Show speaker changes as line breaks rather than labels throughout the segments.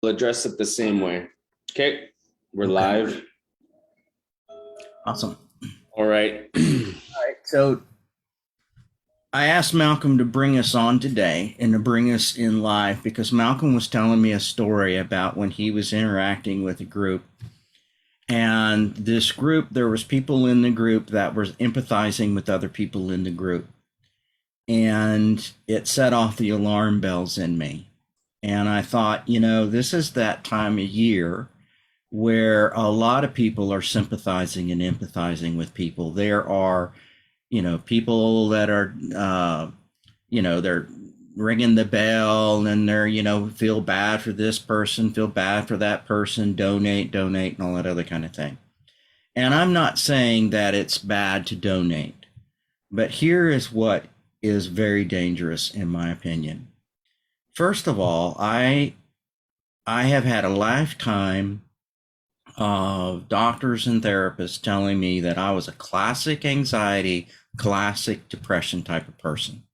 We'll address it the same way. Okay, we're
Okay.
live.
Awesome.
All right.
All right. So I asked Malcolm to bring us on today and to bring us in live because Malcolm was telling me a story about when he was interacting with a group. And this group, there was people in the group that were empathizing with other people in the group. And it set off the alarm bells in me. And I thought, this is that time of year where a lot of people are sympathizing and empathizing with people. There are, people that are, they're ringing the bell and they're, feel bad for this person, feel bad for that person, donate, and all that other kind of thing. And I'm not saying that it's bad to donate, but here is what is very dangerous, in my opinion. First of all, I have had a lifetime of doctors and therapists telling me that I was a classic anxiety, classic depression type of person.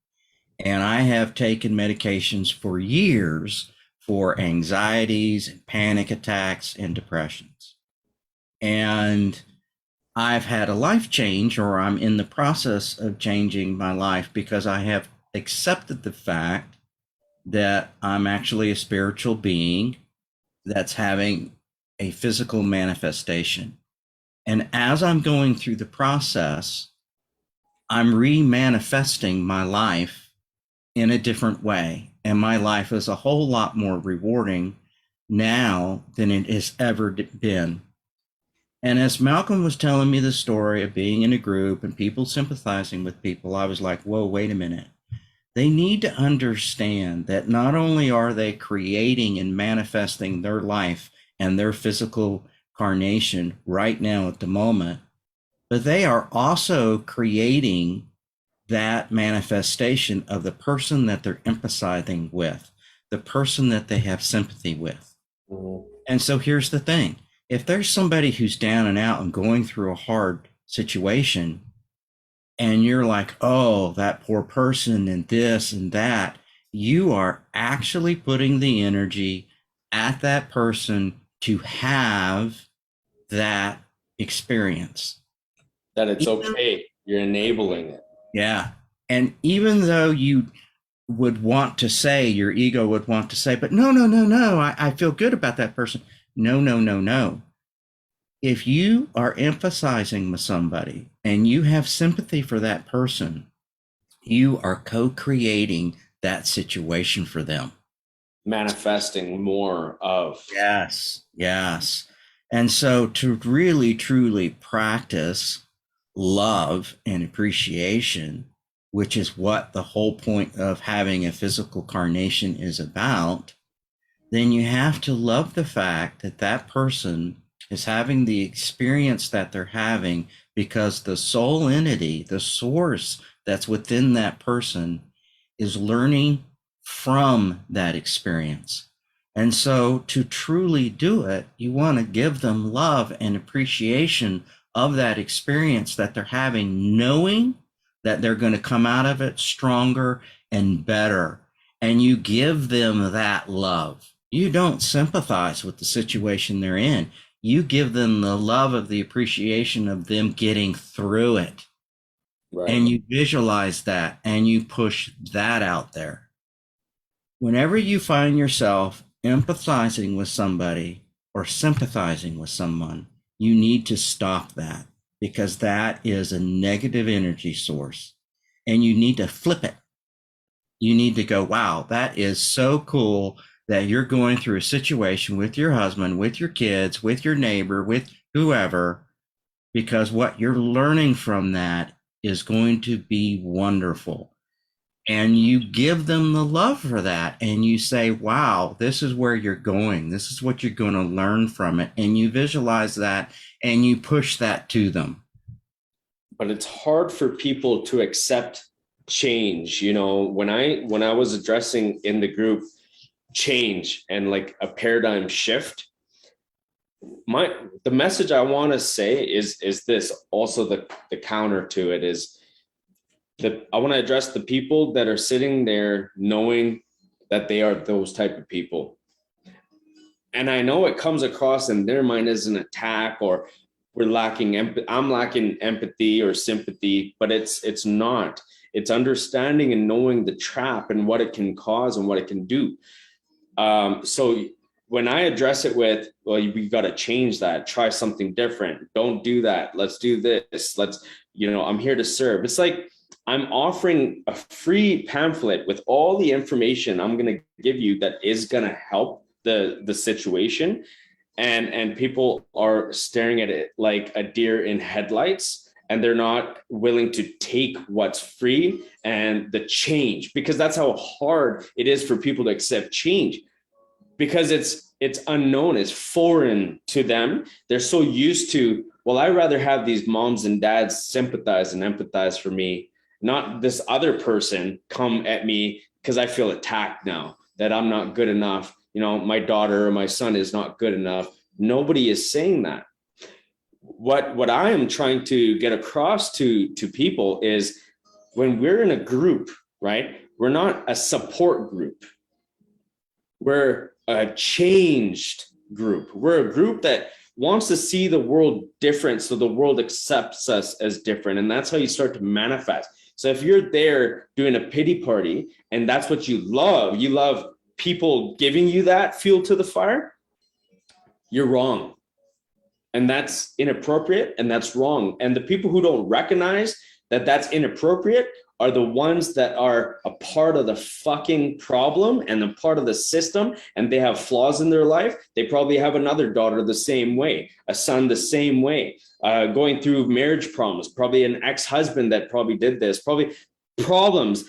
And I have taken medications for years for anxieties and panic attacks and depressions. And I've had a life change, or I'm in the process of changing my life because I have accepted the fact that I'm actually a spiritual being that's having a physical manifestation. And as I'm going through the process, I'm remanifesting my life in a different way. And my life is a whole lot more rewarding now than it has ever been. And as Malcolm was telling me the story of being in a group and people sympathizing with people, I was like, whoa, wait a minute. They need to understand that not only are they creating and manifesting their life and their physical carnation right now at the moment, but they are also creating that manifestation of the person that they're empathizing with, the person that they have sympathy with.
Mhm.
And so here's the thing. If there's somebody who's down and out and going through a hard situation, and you're like, oh, that poor person and this and that, you are actually putting the energy at that person to have that experience.
That it's
Even,
okay. You're enabling it.
yeah. And even though you would want to say, your ego would want to say, but no, I feel good about that person. No. If you are emphasizing with somebody and you have sympathy for that person, you are co-creating that situation for them.
Manifesting more of.
Yes. And so to really truly practice love and appreciation, which is what the whole point of having a physical carnation is about, then you have to love the fact that that person is having the experience that they're having because the soul entity, the source that's within that person, is learning from that experience. And so to truly do it, you want to give them love and appreciation of that experience that they're having, knowing that they're going to come out of it stronger and better. And you give them that love. You don't sympathize with the situation they're in. You give them the love of the appreciation of them getting through it.
Right.
And you visualize that and you push that out there. Whenever you find yourself empathizing with somebody or sympathizing with someone, you need to stop that because that is a negative energy source and you need to flip it. You need to go, wow, that is so cool that you're going through a situation with your husband, with your kids, with your neighbor, with whoever, because what you're learning from that is going to be wonderful. And you give them the love for that. And you say, wow, this is where you're going. This is what you're going to learn from it. And you visualize that and you push that to them.
But it's hard for people to accept change. When I was addressing in the group change and like a paradigm shift, the message I want to say is this also the counter to it is that I want to address the people that are sitting there knowing that they are those type of people. And I know it comes across in their mind as an attack, or we're lacking I'm lacking empathy or sympathy, but it's not. It's understanding and knowing the trap and what it can cause and what it can do. So when I address it with, well, we got to change that, try something different, don't do that, let's do this, let's, I'm here to serve. It's like I'm offering a free pamphlet with all the information I'm going to give you that is going to help the situation, and people are staring at it like a deer in headlights, and they're not willing to take what's free and the change, because that's how hard it is for people to accept change, because it's unknown, it's foreign to them. They're so used to, well, I'd rather have these moms and dads sympathize and empathize for me, not this other person come at me because I feel attacked now that I'm not good enough. My daughter or my son is not good enough. Nobody is saying that. What I am trying to get across to people is, when we're in a group, right? We're not a support group. We're a changed group. We're a group that wants to see the world different, so the world accepts us as different. And that's how you start to manifest. So if you're there doing a pity party and that's what you love people giving you that fuel to the fire, you're wrong. And that's inappropriate and that's wrong. And the people who don't recognize that that's inappropriate are the ones that are a part of the fucking problem and a part of the system, and they have flaws in their life. They probably have another daughter the same way, a son the same way, going through marriage problems, probably an ex-husband that probably did this, probably problems.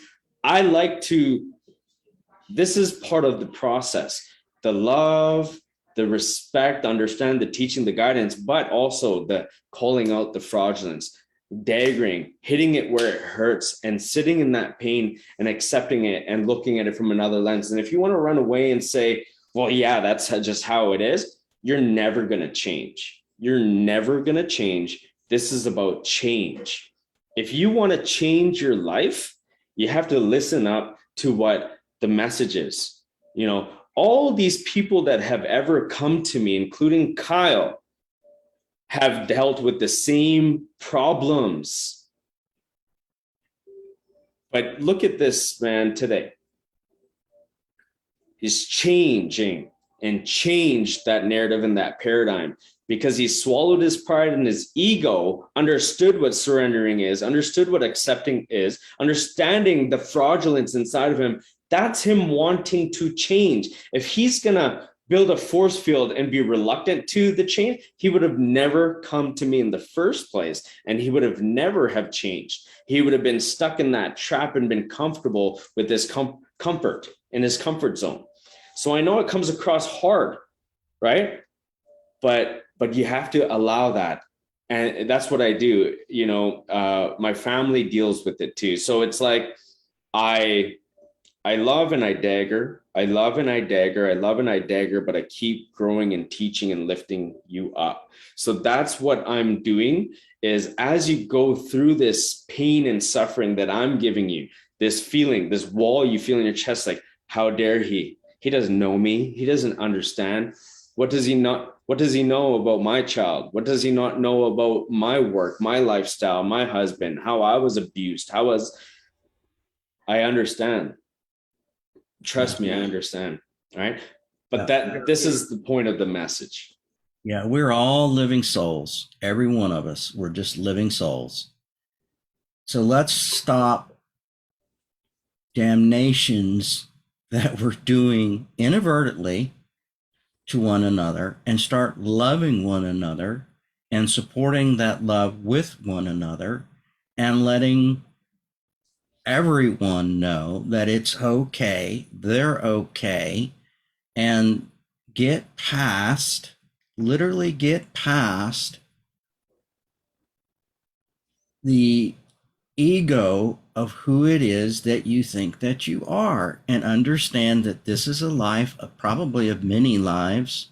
This is part of the process. The love, the respect, understand the teaching, the guidance, but also the calling out the fraudulence, daggering, hitting it where it hurts, and sitting in that pain and accepting it and looking at it from another lens. And if you want to run away and say, well, yeah, that's just how it is, you're never going to change. You're never going to change. This is about change. If you want to change your life, you have to listen up to what the message is. All these people that have ever come to me, including Kyle, have dealt with the same problems. But look at this man today. He's changing and changed that narrative and that paradigm, because he swallowed his pride and his ego, understood what surrendering is, understood what accepting is, understanding the fraudulence inside of him. That's him wanting to change. If he's going to build a force field and be reluctant to the change, he would have never come to me in the first place, and he would have never have changed. He would have been stuck in that trap and been comfortable with this comfort in his comfort zone. So I know it comes across hard, right? But you have to allow that. And that's what I do. My family deals with it too. So it's like, I love and I dagger. I love and I dagger. I love and I dagger, but I keep growing and teaching and lifting you up. So that's what I'm doing, is as you go through this pain and suffering that I'm giving you, this feeling, this wall you feel in your chest, like, how dare he? He doesn't know me. He doesn't understand. What does he know about my child? What does he not know about my work, my lifestyle, my husband, how I was abused? I understand. Trust me, I understand. All right. But this is the point of the message.
Yeah, we're all living souls. Every one of us. We're just living souls. So let's stop damnations that we're doing inadvertently to one another and start loving one another and supporting that love with one another, and letting everyone know that it's okay, they're okay, and literally get past the ego of who it is that you think that you are, and understand that this is a life of probably of many lives,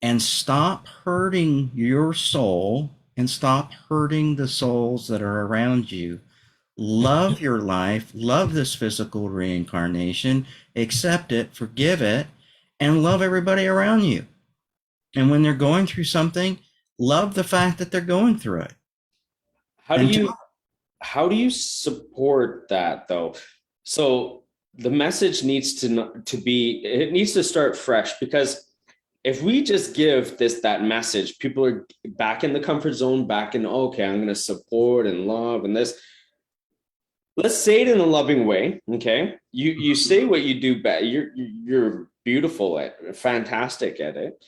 and stop hurting your soul and stop hurting the souls that are around you. Love your life, love this physical reincarnation, accept it, forgive it, and love everybody around you. And when they're going through something, love the fact that they're going through it.
How do
And
you how do you support that though? So the message needs to be, it needs to start fresh, because if we just give that message, people are back in the comfort zone, back in, okay, I'm going to support and love and this. Let's say it in a loving way. Okay, you say what you do best. You're beautiful at it, fantastic at it.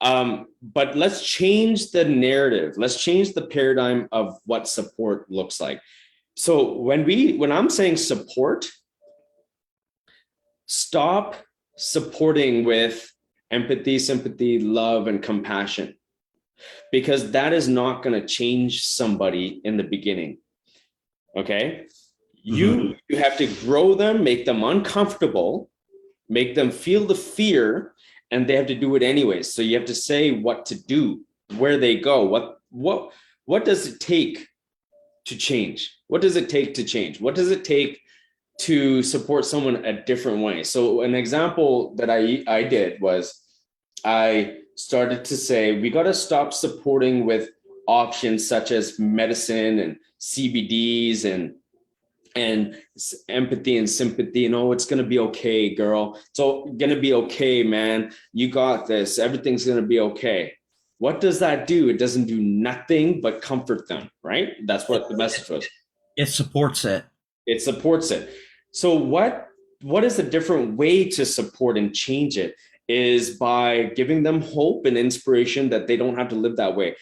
But let's change the narrative. Let's change the paradigm of what support looks like. So when I'm saying support, stop supporting with empathy, sympathy, love, and compassion, because that is not going to change somebody in the beginning. Okay. You have to grow them, make them uncomfortable, make them feel the fear, and they have to do it anyways. So you have to say what to do, where they go, what does it take to change? What does it take to change? What does it take to support someone a different way? So an example that I did was, I started to say, we got to stop supporting with options such as medicine and CBDs and empathy and sympathy, and oh, it's going to be okay, girl. It's all going to be okay, man. You got this. Everything's going to be okay. What does that do? It doesn't do nothing but comfort them, right? That's what the message was.
it supports it.
It supports it. So what is a different way to support and change it, is by giving them hope and inspiration that they don't have to live that way.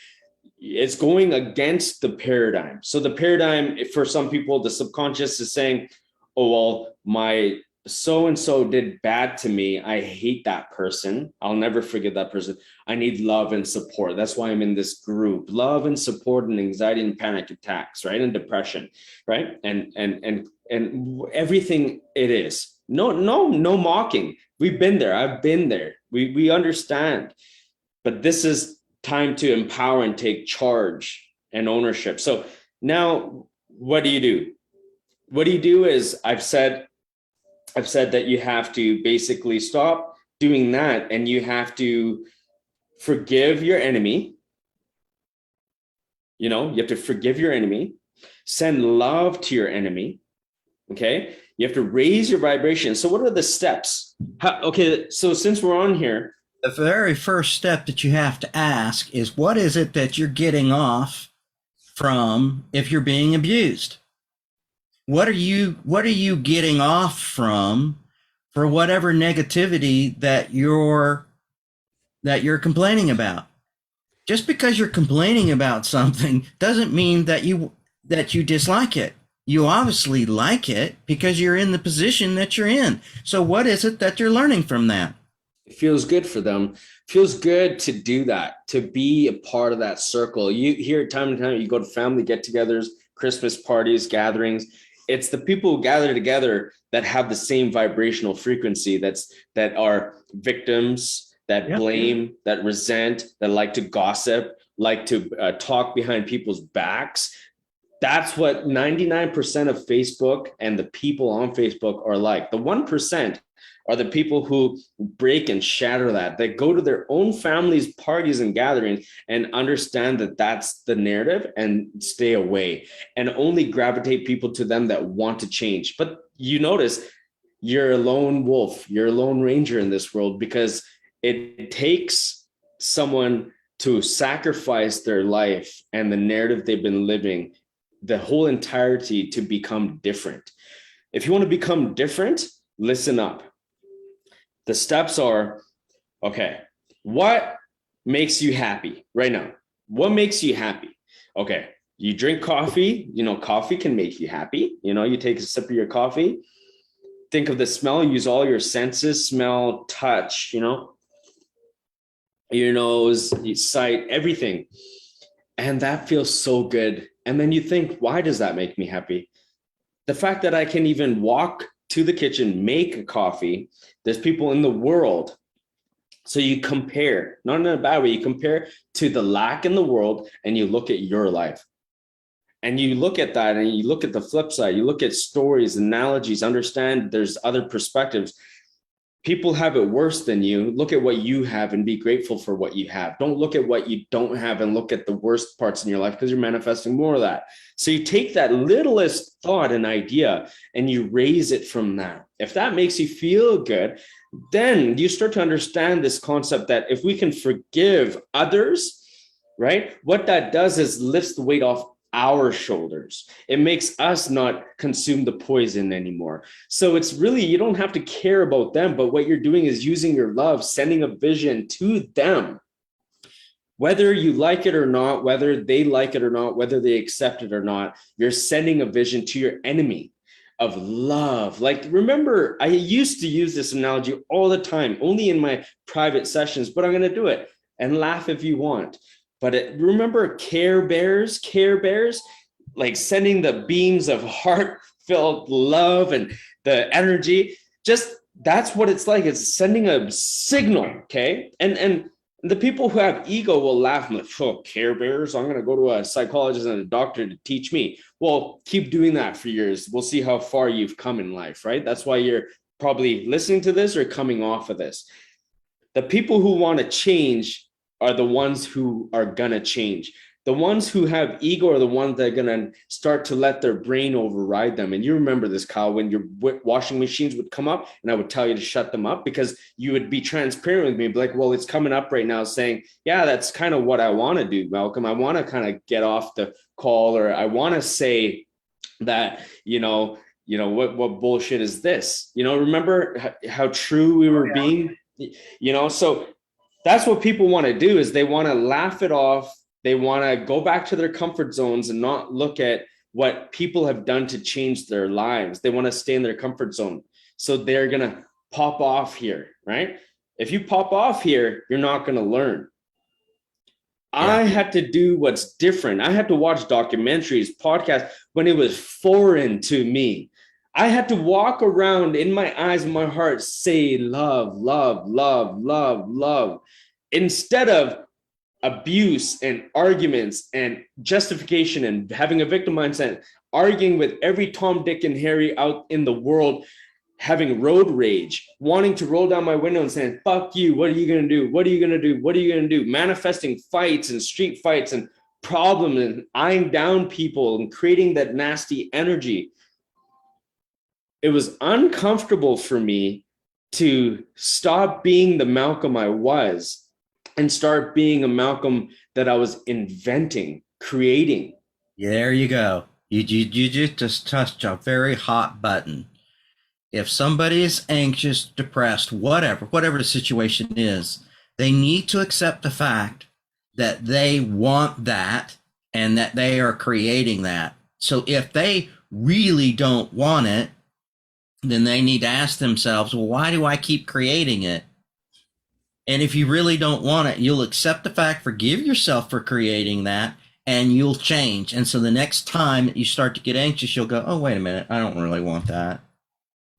It's going against the paradigm. So the paradigm for some people, the subconscious is saying, oh, well, my so-and-so did bad to me. I hate that person. I'll never forget that person. I need love and support. That's why I'm in this group. Love and support and anxiety and panic attacks, right? And depression, right? And everything it is. No mocking. We've been there. I've been there. We understand. But this is time to empower and take charge and ownership. So now what do you do? What do you do is, I've said that you have to basically stop doing that, and you have to forgive your enemy. You have to forgive your enemy, send love to your enemy. Okay. You have to raise your vibration. So what are the steps? Okay. So since we're on here,
the very first step that you have to ask is, what is it that you're getting off from if you're being abused? What are you getting off from for whatever negativity that you're complaining about? Just because you're complaining about something doesn't mean that you dislike it. You obviously like it because you're in the position that you're in. So what is it that you're learning from that?
It feels good for them. It feels good to do that, to be a part of that circle. You hear time and time, you go to family get-togethers, Christmas parties, gatherings. It's the people who gather together that have the same vibrational frequency, that are victims, that blame, that resent, that like to gossip, like to talk behind people's backs. That's what 99% of Facebook and the people on Facebook are like. The 1% are the people who break and shatter that. They go to their own families' parties and gatherings and understand that that's the narrative and stay away, and only gravitate people to them that want to change. But you notice you're a lone wolf, you're a lone ranger in this world, because it takes someone to sacrifice their life and the narrative they've been living the whole entirety to become different. If you want to become different, listen up. The steps are, okay, what makes you happy right now? What makes you happy? Okay, you drink coffee. Coffee can make you happy. You take a sip of your coffee. Think of the smell, use all your senses, smell, touch, your nose, sight, everything. And that feels so good. And then you think, why does that make me happy? The fact that I can even walk to the kitchen, make a coffee. There's people in the world. So you compare, not in a bad way, you compare to the lack in the world, and you look at your life. And you look at that, and you look at the flip side, you look at stories, analogies, understand there's other perspectives. people have it worse than you. Look at what you have and be grateful for what you have. Don't look at what you don't have and look at the worst parts in your life, because you're manifesting more of that. So you take that littlest thought and idea and you raise it from that. If that makes you feel good, then you start to understand this concept that if we can forgive others, right, what that does is lifts the weight off our shoulders. It makes us not consume the poison anymore. So it's really, you don't have to care about them, but what you're doing is using your love, sending a vision to them. Whether you like it or not, whether they like it or not, whether they accept it or not, you're sending a vision to your enemy of love. Like, remember, I used to use this analogy all the time, only in my private sessions, but I'm going to do it and laugh if you want. But remember Care Bears, like sending the beams of heartfelt love and the energy. Just that's what it's like. It's sending a signal, okay? And the people who have ego will laugh and like, oh, Care Bears, I'm going to go to a psychologist and a doctor to teach me. Well, keep doing that for years. We'll see how far you've come in life, right? That's why you're probably listening to this or coming off of this. The people who want to change are the ones who are gonna change. The ones who have ego are the ones that are gonna start to let their brain override them. And you remember this, Kyle, when your washing machines would come up and I would tell you to shut them up, because you would be transparent with me, be like, well, it's coming up right now saying, yeah, that's kind of what I want to do, Malcolm. I want to kind of get off the call, or I want to say that, what bullshit is this? Remember how true we were being, so that's what people want to do, is they want to laugh it off. They want to go back to their comfort zones and not look at what people have done to change their lives. They want to stay in their comfort zone. So they're going to pop off here, right? If you pop off here, you're not going to learn. I had to do what's different. I had to watch documentaries, podcasts when it was foreign to me. I had to walk around in my eyes and my heart, say love, love, love, love, love, instead of abuse and arguments and justification and having a victim mindset, arguing with every Tom, Dick, and Harry out in the world, having road rage, wanting to roll down my window and saying, fuck you, what are you going to do? What are you going to do? What are you going to do? Manifesting fights and street fights and problems and eyeing down people and creating that nasty energy. It was uncomfortable for me to stop being the Malcolm I was and start being a Malcolm that I was inventing, creating.
There you go. You just touched a very hot button. If somebody is anxious, depressed, whatever the situation is, they need to accept the fact that they want that and that they are creating that. So if they really don't want it, then they need to ask themselves, well, why do I keep creating it? And if you really don't want it, you'll accept the fact, forgive yourself for creating that, and you'll change. And so the next time you start to get anxious, you'll go, oh, wait a minute, I don't really want that.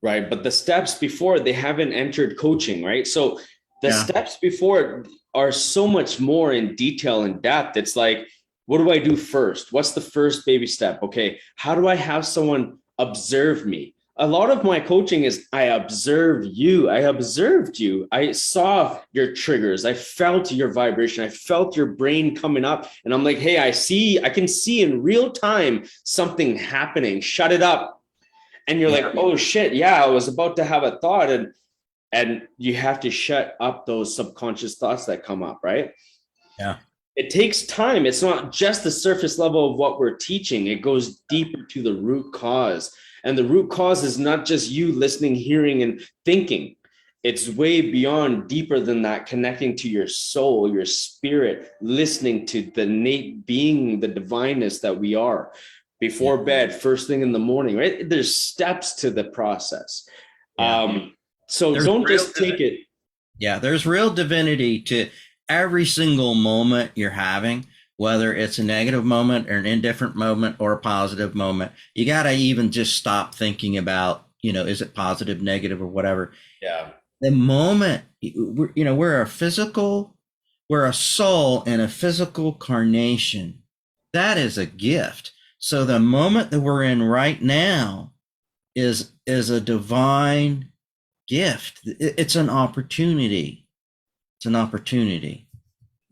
Right. But the steps before, they haven't entered coaching, right? So the steps before are so much more in detail and depth. It's like, what do I do first? What's the first baby step? Okay, how do I have someone observe me? A lot of my coaching is I observed you. I saw your triggers. I felt your vibration. I felt your brain coming up. And I'm like, hey, I can see in real time something happening. Shut it up. And you're like, oh shit, yeah, I was about to have a thought. And you have to shut up those subconscious thoughts that come up, right?
Yeah.
It takes time. It's not just the surface level of what we're teaching. It goes deeper to the root cause. And the root cause is not just you listening, hearing, and thinking. It's way beyond, deeper than that, connecting to your soul, your spirit, listening to the innate being, the divineness that we are. Before bed, first thing in the morning, right? There's steps to the process. So don't just take it.
Yeah, there's real divinity to every single moment you're having, whether it's a negative moment or an indifferent moment or a positive moment. You got to even just stop thinking about, is it positive, negative, or whatever.
Yeah.
The moment, we're a soul in a physical carnation. That is a gift. So the moment that we're in right now is a divine gift. It's an opportunity. It's an opportunity.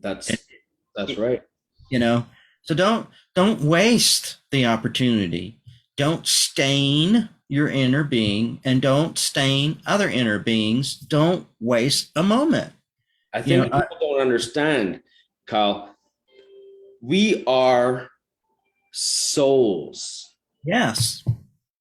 And,
That's right.
you know, so don't waste the opportunity. Don't stain your inner being and don't stain other inner beings. Don't waste a moment.
I
You know,
think people don't understand, Kyle. We are souls.
yes.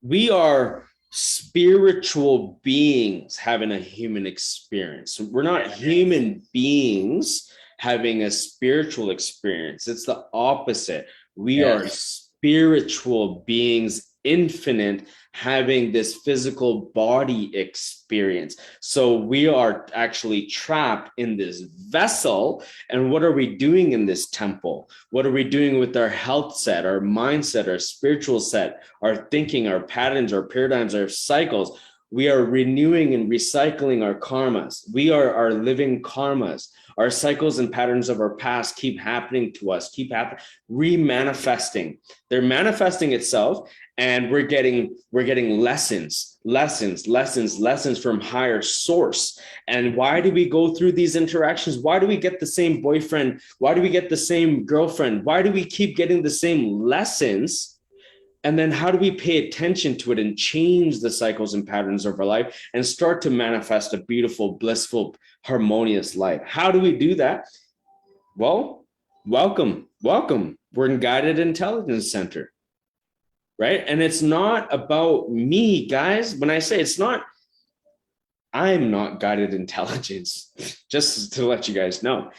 We are spiritual beings having a human experience. We're not human beings having a spiritual experience. It's the opposite. We are spiritual beings, infinite, having this physical body experience. So we are actually trapped in this vessel. And what are we doing in this temple? What are we doing with our health set, our mindset, our spiritual set, our thinking, our patterns, our paradigms, our cycles? We are renewing and recycling our karmas. We are our living karmas. Our cycles and patterns of our past keep happening to us, keep happening, remanifesting. They're manifesting itself, and we're getting lessons from higher source. And why do we go through these interactions? Why do we get the same boyfriend? Why do we get the same girlfriend? Why do we keep getting the same lessons? And then how do we pay attention to it and change the cycles and patterns of our life and start to manifest a beautiful, blissful, harmonious life? How do we do that? Well, welcome. We're in Guided Intelligence Center, right? And it's not about me, guys. When I say it's not, I'm not guided intelligence, just to let you guys know.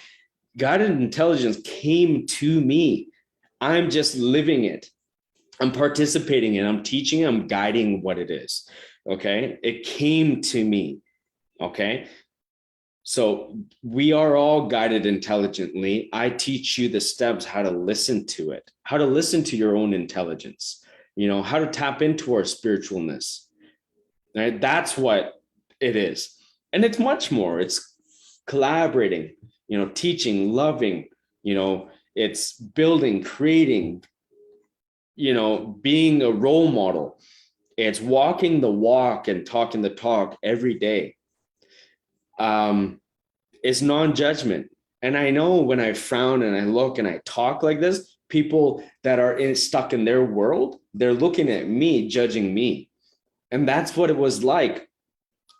Guided intelligence came to me. I'm just living it. I'm participating in, I'm teaching, I'm guiding what it is. Okay. It came to me. Okay. So we are all guided intelligently. I teach you the steps, how to listen to it, how to listen to your own intelligence, how to tap into our spiritualness. Right. That's what it is. And it's much more. It's collaborating, teaching, loving, it's building, creating, being a role model. It's walking the walk and talking the talk every day. It's non-judgment. And I know when I frown and I look and I talk like this, people that are stuck in their world, they're looking at me, judging me. And that's what it was like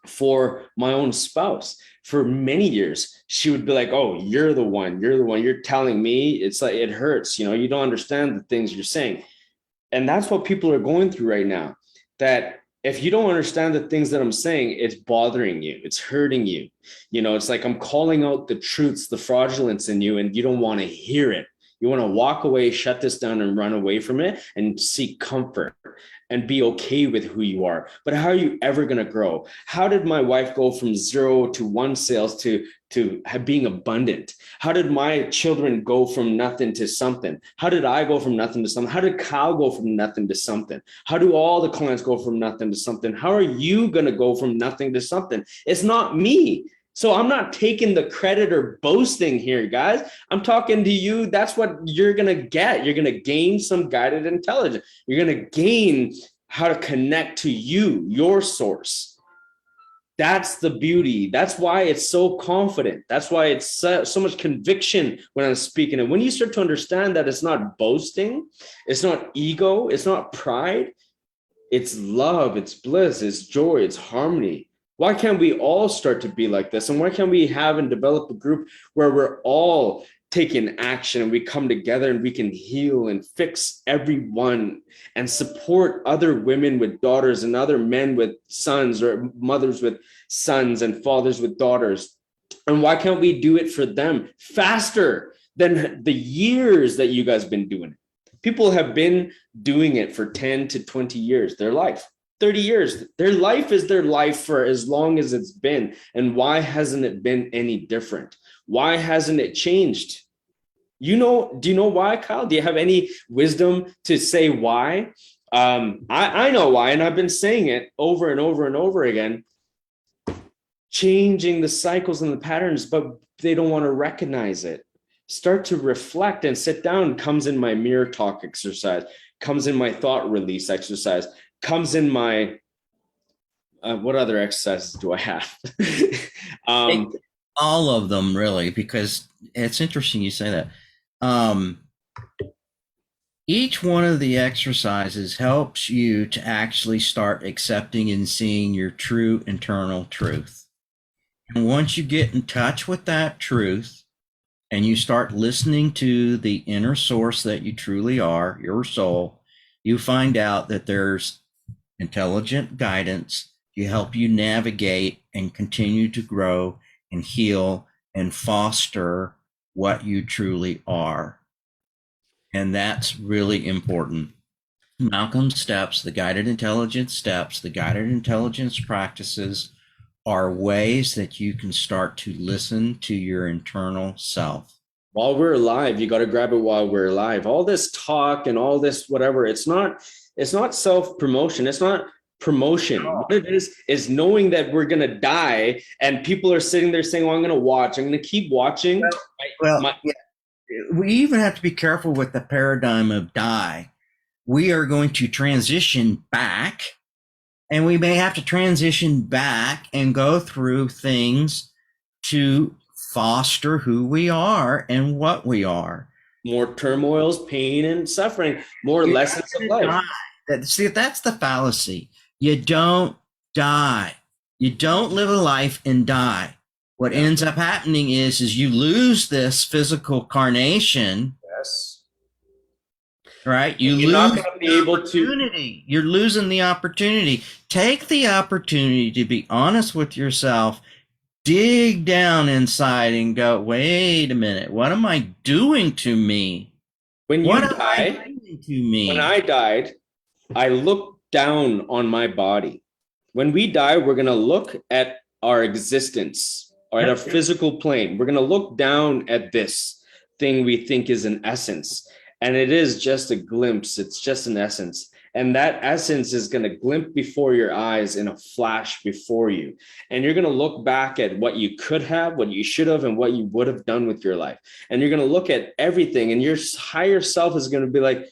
for my own spouse. For many years, she would be like, oh, you're the one, you're telling me. It's like, it hurts. You don't understand the things you're saying. And that's what people are going through right now, that if you don't understand the things that I'm saying, it's bothering you, it's hurting you. It's like I'm calling out the truths, the fraudulence in you, and you don't want to hear it. You want to walk away, shut this down, and run away from it and seek comfort and be okay with who you are. But how are you ever going to grow? How did my wife go from 0 to 1 sales to being abundant? How did my children go from nothing to something? How did I go from nothing to something? How did Kyle go from nothing to something? How do all the clients go from nothing to something? How are you going to go from nothing to something? It's not me. So I'm not taking the credit or boasting here, guys. I'm talking to you. That's what you're going to get. You're going to gain some guided intelligence. You're going to gain how to connect to you, your source. That's the beauty. That's why it's so confident. That's why it's so much conviction when I'm speaking. And when you start to understand that it's not boasting, it's not ego, it's not pride, it's love, it's bliss, it's joy, it's harmony. Why can't we all start to be like this? And why can't we have and develop a group where we're all taking action and we come together and we can heal and fix everyone and support other women with daughters and other men with sons, or mothers with sons and fathers with daughters? And why can't we do it for them faster than the years that you guys have been doing it? People have been doing it for 10 to 20 years, their life. 30 years. Their life is their life for as long as it's been. And why hasn't it been any different? Why hasn't it changed? Do you know why, Kyle? Do you have any wisdom to say why? I know why, and I've been saying it over and over and over again. Changing the cycles and the patterns, but they don't want to recognize it. Start to reflect and sit down. Comes in my mirror talk exercise, comes in my thought release exercise, comes in my What other exercises do I have?
Take
um,
all of them, really, because it's interesting you say that. Um, each one of the exercises helps you to actually start accepting and seeing your true internal truth. And once you get in touch with that truth and you start listening to the inner source that you truly are, your soul, you find out that there's intelligent guidance to help you navigate and continue to grow and heal and foster what you truly are. And that's really important. Malcolm's steps, the guided intelligence steps, the guided intelligence practices are ways that you can start to listen to your internal self.
while we're alive, you got to grab it while we're alive. All this talk and all this whatever, it's not self promotion. It's not promotion. What it is knowing that we're gonna die, and people are sitting there saying, "Well, I'm gonna watch. I'm gonna keep watching."
Well,
My,
yeah, we even have to be careful with the paradigm of die. We are going to transition back, and we may have to transition back and go through things to foster who we are and what we are.
more turmoils, pain, and suffering, more
You're
lessons
not
of
going to
life.
die. See, that's the fallacy. You don't die. You don't live a life and die. What
Yeah.
ends up happening is you lose this physical carnation,
Yes.
right?
And
You
you're not
lose
going to be
the
able to.
opportunity. You're losing the opportunity. Take the opportunity to be honest with yourself. Dig down inside and go, wait a minute. What am I doing to me?
When
What
you
am I
die,
doing to
when
me?
I died, I looked down on my body. When we die, we're going to look at our existence or at a
Yep.
physical plane. We're going to look down at this thing we think is an essence. And it is just a glimpse, it's just an essence. And that essence is going to glimpse before your eyes in a flash before you. And you're going to look back at what you could have, what you should have, and what you would have done with your life. And you're going to look at everything, and your higher self is going to be like,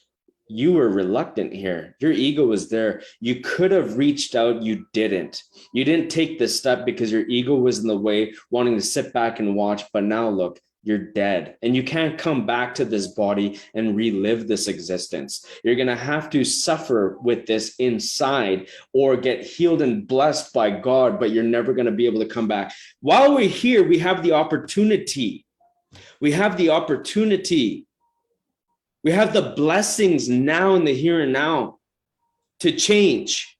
you were reluctant here. Your ego was there. You could have reached out. You didn't. You didn't take this step because your ego was in the way, wanting to sit back and watch. But now look, you're dead. And you can't come back to this body and relive this existence. You're going to have to suffer with this inside or get healed and blessed by God, but you're never going to be able to come back. While we're here, we have the opportunity. We have the opportunity, we have the blessings now in the here and now to change.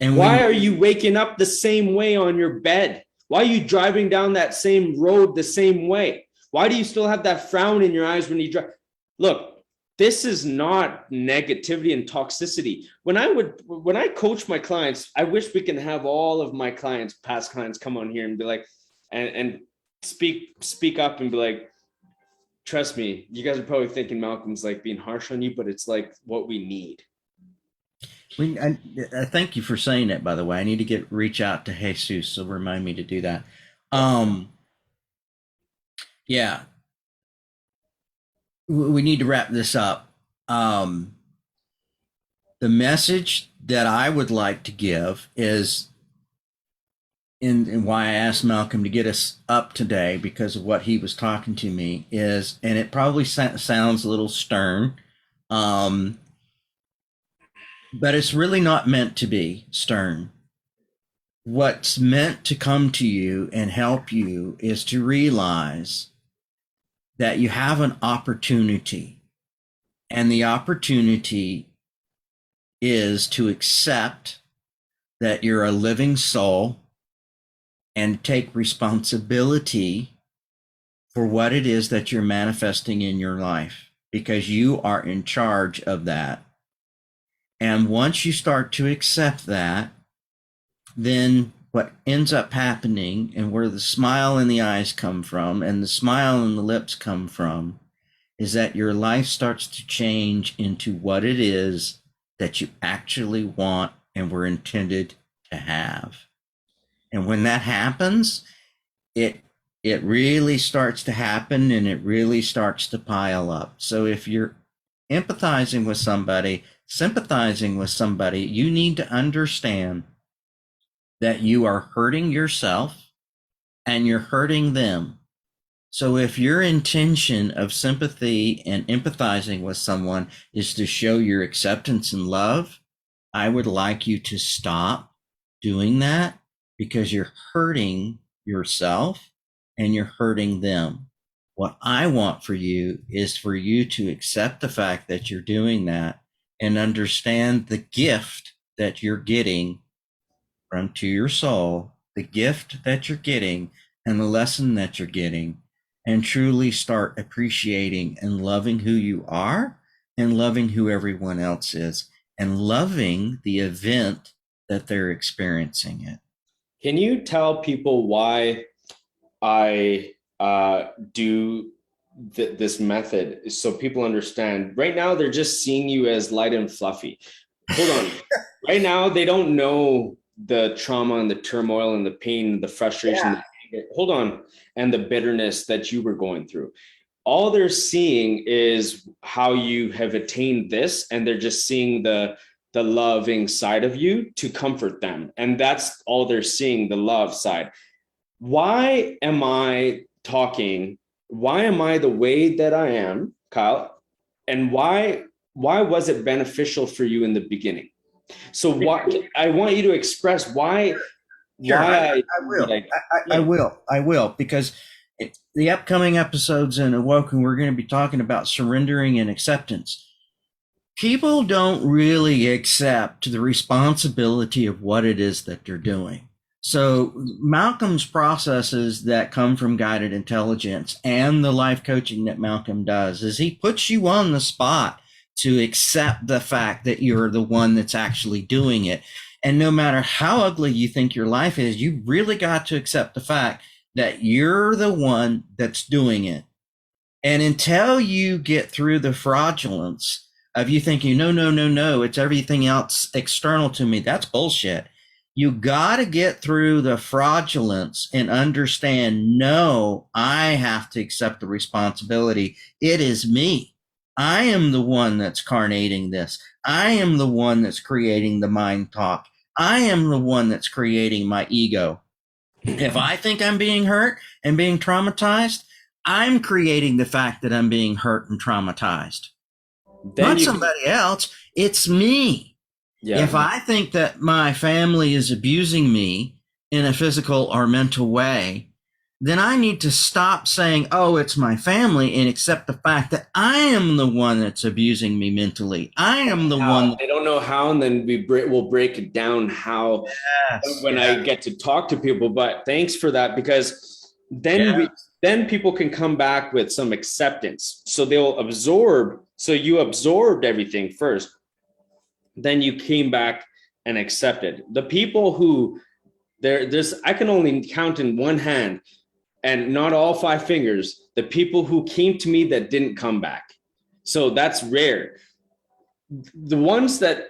And
Why
we
are you waking up the same way on your bed? Why are you driving down that same road the same way? Why do you still have that frown in your eyes when you drive? Look, this is not negativity and toxicity. When I coach my clients, I wish we can have all of my clients, past clients, come on here and be like, and speak up and be like, trust me, you guys are probably thinking Malcolm's like being harsh on you, but it's like what we need.
we I thank you for saying that, by the way. I need to reach out to Jesus, so remind me to do that.
Yeah.
Um yeah, we need to wrap this up. Um the message that I would like to give is in why I asked Malcolm to get us up today because of what he was talking to me is, and it probably sounds a little stern, um, but it's really not meant to be stern. What's meant to come to you and help you is to realize that you have an opportunity, and the opportunity is to accept that you're a living soul and take responsibility for what it is that you're manifesting in your life because you are in charge of that. And once you start to accept that, then what ends up happening and where the smile in the eyes come from and the smile in the lips come from is that your life starts to change into what it is that you actually want and were intended to have. And when that happens, it it really starts to happen and it really starts to pile up. So if you're empathizing with somebody, sympathizing with somebody, you need to understand that you are hurting yourself and you're hurting them. So if your intention of sympathy and empathizing with someone is to show your acceptance and love, I would like you to stop doing that, because you're hurting yourself and you're hurting them. What I want for you is for you to accept the fact that you're doing that and understand the gift that you're getting from to your soul, the gift that you're getting and the lesson that you're getting, and truly start appreciating and loving who you are and loving who everyone else is and loving the event that they're experiencing it.
Can you tell people why I do this method so people understand? Right now, they're just seeing you as light and fluffy. Hold on. Right now, they don't know the trauma and the turmoil and the pain, the frustration.
Yeah.
Hold on. And the bitterness that you were going through. All they're seeing is how you have attained this, and they're just seeing the loving side of you to comfort them. And that's all they're seeing, the love side. Why am I talking? Why am I the way that I am, Kyle? And why was it beneficial for you in the beginning? So what I want you to express
Sure,
why
I will.
like
I
yeah.
will. I will, because the upcoming episodes in Awoken, we're going to be talking about surrendering and acceptance. People don't really accept the responsibility of what it is that they're doing. So Malcolm's processes that come from guided intelligence and the life coaching that Malcolm does is he puts you on the spot to accept the fact that you're the one that's actually doing it. And no matter how ugly you think your life is, you really got to accept the fact that you're the one that's doing it. And until you get through the fraudulence of you thinking, no, no, no, no, it's everything else external to me, that's bullshit. You got to get through the fraudulence and understand, no, I have to accept the responsibility. It is me. I am the one that's carnating this. I am the one that's creating the mind talk. I am the one that's creating my ego. If I think I'm being hurt and being traumatized, I'm creating the fact that I'm being hurt and traumatized.
Then
Not
you
somebody else. It's me. If
yeah.
I think that my family is abusing me in a physical or mental way, then I need to stop saying, oh, it's my family, and accept the fact that I am the one that's abusing me mentally. I am the one.
They don't know how, and then we'll break it down how
Yes.
when I
Yeah.
get to talk to people. But thanks for that, because
Yeah.
then people can come back with some acceptance. So they'll absorb. So you absorbed everything first, then you came back and accepted. The people who there's I can only count in one hand, and not all five fingers, the people who came to me that didn't come back. So that's rare. The ones that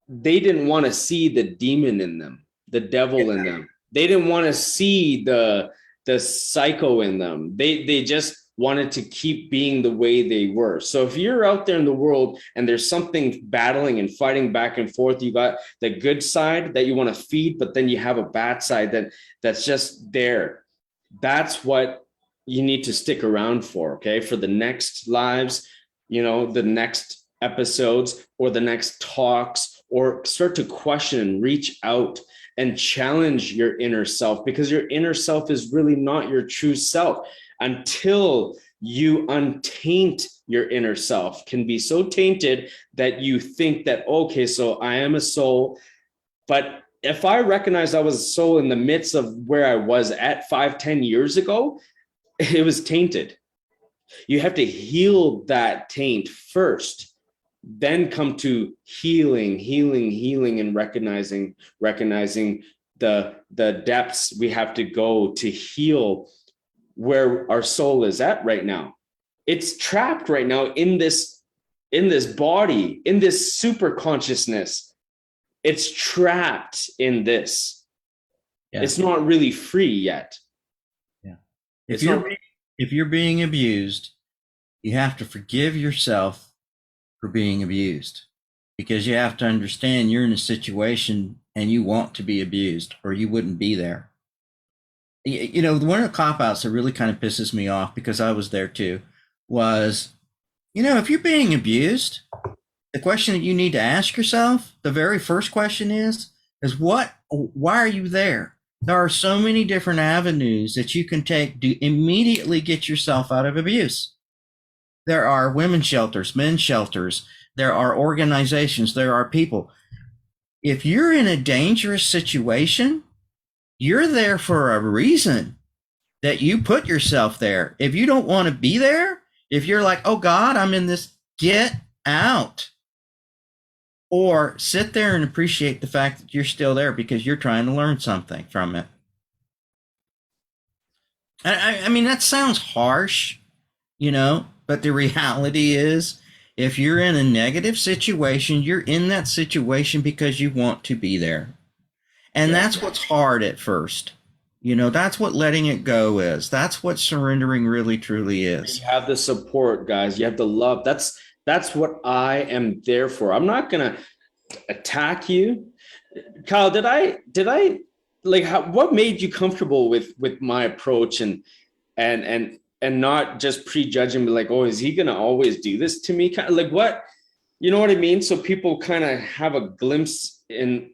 they didn't want to see the demon in them, the devil in them. They didn't want to see the psycho in them. They just wanted to keep being the way they were. So if you're out there in the world and there's something battling and fighting back and forth, you got the good side that you want to feed, but then you have a bad side that's just there. That's what you need to stick around for, okay? For the next lives, the next episodes or the next talks, or start to question and reach out and challenge your inner self, because your inner self is really not your true self until you untaint your inner self. Can be so tainted that you think that, okay, so I am a soul. But if I recognize I was a soul in the midst of where I was at 5-10 years ago, it was tainted. You have to heal that taint first, then come to healing, and recognizing the depths we have to go to heal where our soul is at right now. It's trapped right now in this body, in this super consciousness. It's trapped in this.
Yeah.
It's not really free yet.
Yeah.
It's not.
If you're being abused, you have to forgive yourself for being abused, because you have to understand you're in a situation and you want to be abused or you wouldn't be there. You know, one of the cop outs that really kind of pisses me off, because I was there too, was, you know, if you're being abused, the question that you need to ask yourself, the very first question why are you there? There are so many different avenues that you can take to immediately get yourself out of abuse. There are women's shelters, men's shelters, there are organizations, there are people. If you're in a dangerous situation, you're there for a reason that you put yourself there. If you don't want to be there, if you're like, oh God, I'm in this, get out. Or sit there and appreciate the fact that you're still there because you're trying to learn something from it. I mean, that sounds harsh, you know, but the reality is, if you're in a negative situation, you're in that situation because you want to be there. And that's what's hard at first. You know, that's what letting it go is. That's what surrendering really truly is.
You have the support, guys. You have the love. That's what I am there for. I'm not gonna attack you. Kyle, did I like what made you comfortable with my approach and not just prejudging me, like, oh, is he gonna always do this to me? Kind of like, what, you know what I mean? So people kind of have a glimpse in,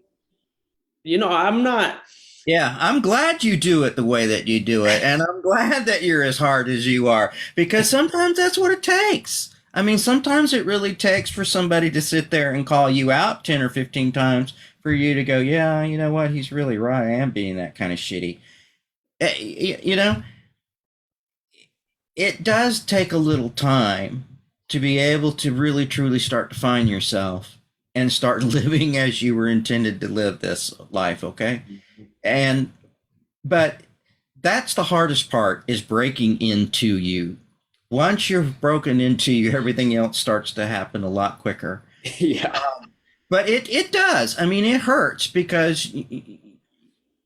you know, I'm not.
Yeah, I'm glad you do it the way that you do it. And I'm glad that you're as hard as you are, because sometimes that's what it takes. I mean, sometimes it really takes for somebody to sit there and call you out 10 or 15 times for you to go, yeah, you know what? He's really right. I am being that kind of shitty. You know, it does take a little time to be able to really truly start to find yourself and start living as you were intended to live this life, okay? And but that's the hardest part, is breaking into you. Once you're broken into you, everything else starts to happen a lot quicker.
Yeah.
But it does. I mean, it hurts because, you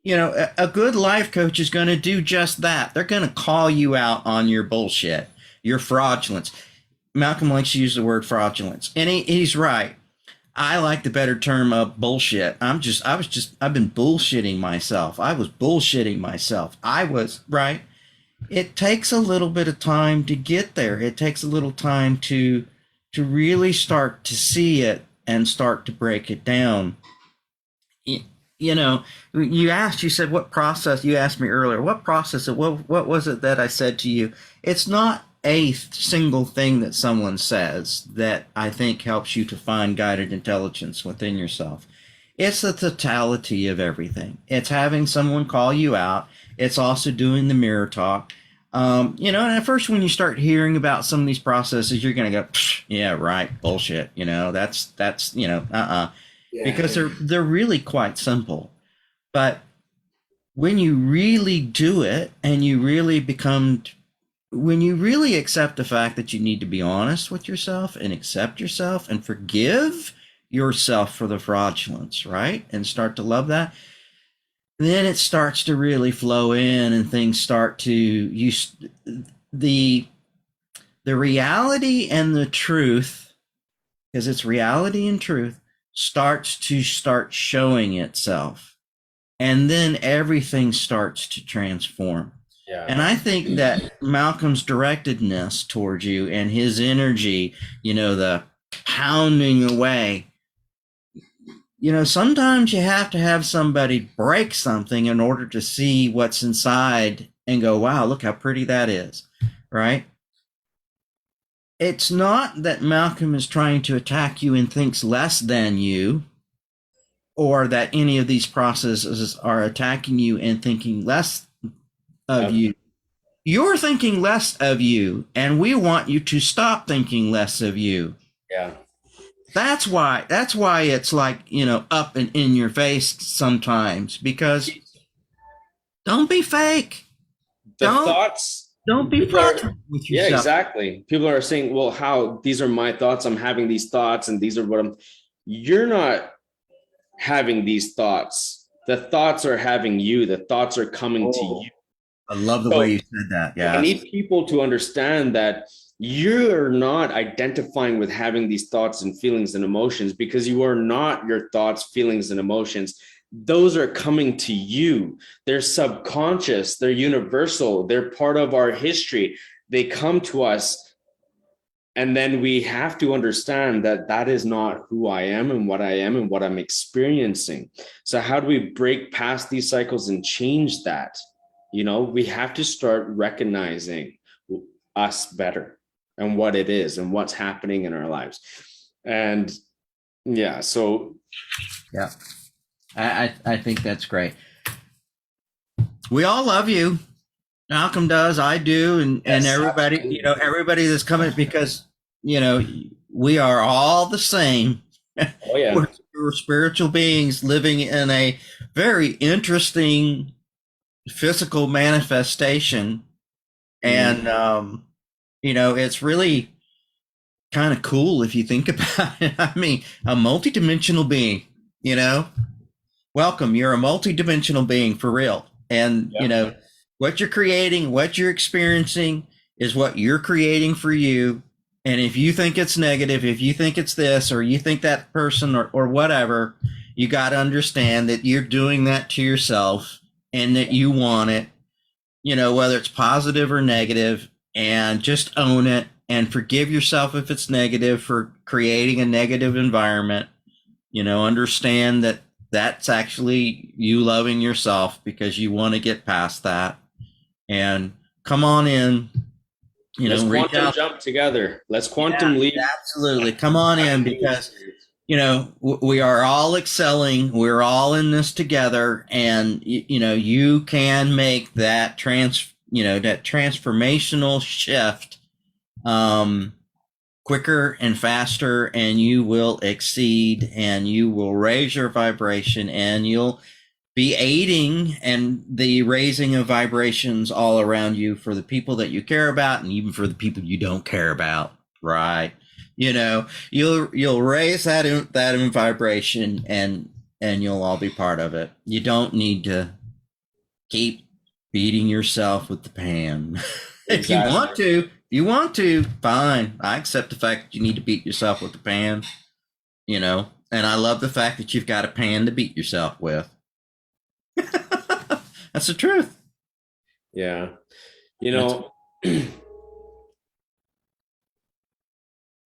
know, a good life coach is going to do just that. They're going to call you out on your bullshit, your fraudulence. Malcolm likes to use the word fraudulence, and he's right. I like the better term of bullshit. I've been bullshitting myself. I was bullshitting myself. I was, right? It takes a little bit of time to get there. It takes a little time to really start to see it and start to break it down. You know, you said, what process, you asked me earlier, what process, what was it that I said to you? It's not a single thing that someone says that I think helps you to find guided intelligence within yourself. It's the totality of everything. It's having someone call you out. It's also doing the mirror talk. You know, and at first when you start hearing about some of these processes, you're going to go, yeah, right, bullshit. You know, that's, you know, because they're really quite simple. But when you really do it and you really when you really accept the fact that you need to be honest with yourself and accept yourself and forgive yourself for the fraudulence, right? And start to love that, then it starts to really flow in, and things start to, the reality and the truth, because it's reality and truth, starts showing itself. And then everything starts to transform.
Yeah.
And I think that Malcolm's directedness towards you and his energy, you know, the pounding away, you know, sometimes you have to have somebody break something in order to see what's inside and go, wow, look how pretty that is, right? It's not that Malcolm is trying to attack you and thinks less than you, or that any of these processes are attacking you and thinking less of you. You're thinking less of you, and we want you to stop thinking less of you.
Yeah.
That's why it's like, you know, up and in your face sometimes, because don't be fake. Don't be fraudulent with yourself.
Yeah, exactly. People are saying, well, how, these are my thoughts. I'm having these thoughts and these are what you're not having these thoughts. The thoughts are having you. The thoughts are coming to you.
I love the way
So
you said that.
I
Yes.
need people to understand that you're not identifying with having these thoughts and feelings and emotions, because you are not your thoughts, feelings, and emotions. Those are coming to you. They're subconscious, they're universal, they're part of our history. They come to us. And then we have to understand that that is not who I am and what I am and what I'm experiencing. So, how do we break past these cycles and change that? We have to start recognizing us better and what it is and what's happening in our lives. And yeah, so
Yeah. I think that's great. We all love you. Malcolm does, I do, and
yes,
everybody,
absolutely.
everybody that's coming, because you know we are all the same.
Oh yeah.
We're spiritual beings living in a very interesting physical manifestation,
Mm-hmm.
and it's really kind of cool if you think about it. I mean, a multidimensional being. You know, welcome. You're a multidimensional being for real. And,
Yeah.
what you're creating, what you're experiencing is what you're creating for you. And if you think it's negative, if you think it's this, or you think that person or whatever, you got to understand that you're doing that to yourself and that you want it, whether it's positive or negative, and just own it and forgive yourself if it's negative for creating a negative environment. Understand that that's actually you loving yourself because you want to get past that, and come on in,
Let's
reach
quantum
out.
jump together. Let's
Yeah,
quantum leap.
absolutely. Come on in, because, we are all excelling. We're all in this together. And, you can make that that transformational shift, quicker and faster, and you will exceed, and you will raise your vibration, and you'll be aiding and the raising of vibrations all around you for the people that you care about, and even for the people you don't care about, right? You'll raise that vibration, and you'll all be part of it. You don't need to keep beating yourself with the pan. If you
Exactly.
want to, fine. I accept the fact that you need to beat yourself with the pan, and I love the fact that you've got a pan to beat yourself with. That's the truth.
Yeah. You
That's,
know,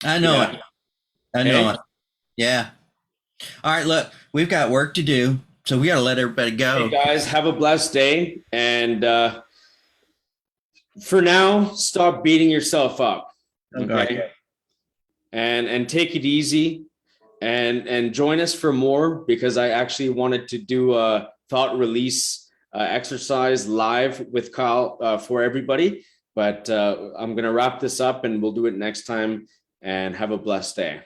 I know
yeah.
it. I know
Hey,
it. Yeah. All right, look, we've got work to do, so we got to let everybody
hey
go.
guys, have a blessed day. And for now, stop beating yourself up.
Okay.
Okay. And take it easy, and join us for more, because I actually wanted to do a thought release exercise live with Kyle for everybody. But I'm going to wrap this up, and we'll do it next time. And have a blessed day.